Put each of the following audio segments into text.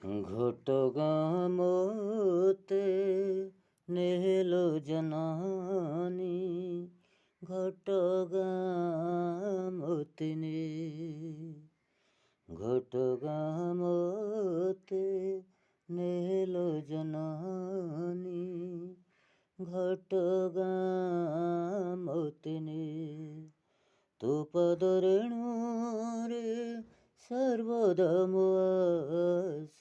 ঘটগাঁ মোতে নেলো জননী, ঘটগাঁ মোতে নে। ঘটগাঁ মোতে নেলো জননী, ঘটগাঁ মোতে নে। তো পদরেণুরে সর্বদা মো আস,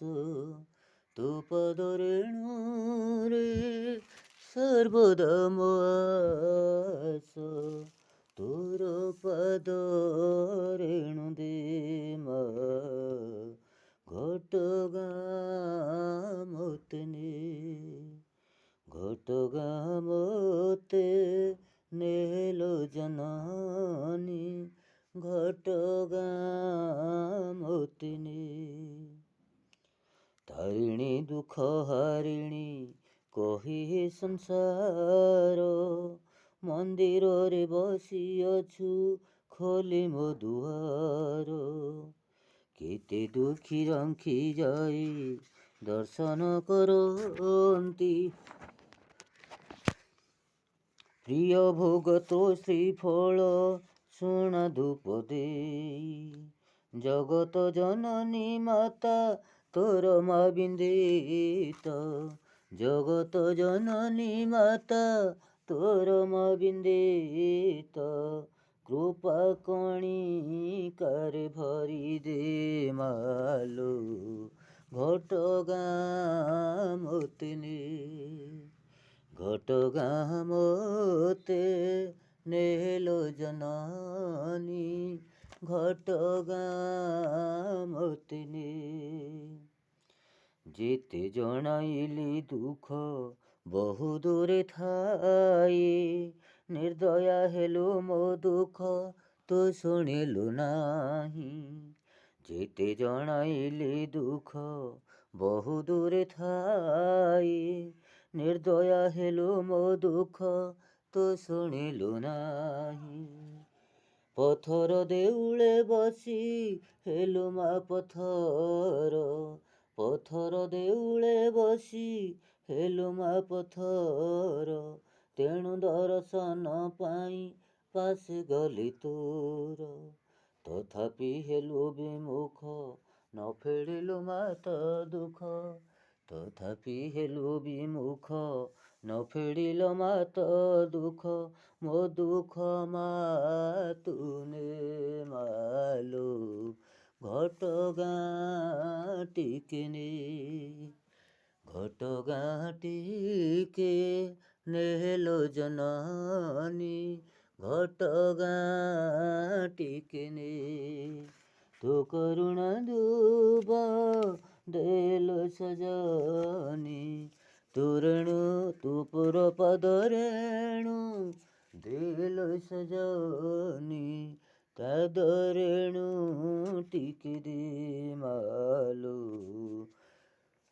তো পদরেণুরে সর্বদা মো আস। তোর পদরেণু দে মা, ঘটগাঁ মোতে নে। ঘটগাঁ মোতে নেলো জননী, ঘটগাঁ মোতে নে। তারিণী দুঃখ হারিণী কহি ସଂସାର, ମନ୍ଦିରରେ ବସିଅଛୁ ଖୋଲି ମୋ ଦୁଆର। କେତେ ଦୁଃଖୀ ରଙ୍ଖି ଯାଇ ଦର୍ଶନ କରନ୍ତି, ପ୍ରିୟ ଭୋଗ ତୋ ଶ୍ରୀଫଳ ସୁନା ଧୂପ ଦେଇ। ଜଗତ ଜନନୀ ମାତା ତୋର ମା ବିନ୍ଦିତ, ଜଗତ ଜନନୀ ମାତା ତୋର ମା ବିନ୍ଦିତ। କୃପା କଣିକାରେ ଭରି ଦେ ମାଲୋ, ଘଟଗାଁ ମୋତେ ନେ। ଘଟଗାଁ ମୋତେ ନେଲୋ ଜନନୀ, ଘଟଗାଁ ମୋତେ ନେ। ଯେତେ ଜଣାଇଲି ଦୁଃଖ ବହୁ ଦୂରେ ଥାଇ, ନିର୍ଦ୍ଦୟା ହେଲୁ ମୋ ଦୁଃଖ ତୁ ଶୁଣିଲୁ ନାହିଁ। ଯେତେ ଜଣାଇଲି ଦୁଃଖ ବହୁ ଦୂରେ ଥାଇ, ନିର୍ଦ୍ଦୟା ହେଲୁ ମୋ ଦୁଃଖ ତୁ ଶୁଣିଲୁ ନାହିଁ। ପଥର ଦେଉଳେ ବସି ହେଲୁ ମା ପଥର, ପଥର ଦେଉଳେ ବସି ହେଲୁ ମା ପଥର। ତେଣୁ ଦର୍ଶନ ପାଇଁ ପାଶେ ଗଲି ତୋର, ତଥାପି ହେଲୁ ବିମୁଖ ନ ଫେରିଲୁ ମା ତୋ ଦୁଃଖ। ତଥାପି ହେଲୁ ବିମୁଖ ନ ଫେରିଲ ମା ତୋ ଦୁଃଖ। ମୋ ଦୁଃଖ ମା ତୁ ନେ ମାଲୋ, ଘଟଗାଁ ଟିକେ ନେ। ଘଟଗାଁ ଟିକେ ନେଲୋ ଜନନୀ, ଘଟଗାଁ ଟିକେ ନେ। ତୋ କରୁଣା ଦୁବ ଦେଲୋ ସଜନୀ, ତୁ ରେଣୁ ତୁ ପୁର ପଦରେଣୁ ଦେଲୋ ସଜନୀ। ପାଦରେଣୁ ଟିକେ ଦେ ମାଲୋ,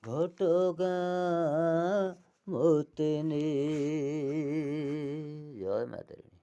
ଘଟଗାଁ ମୋତେ ନେ। ଜୟ ମା ତାରିଣୀ।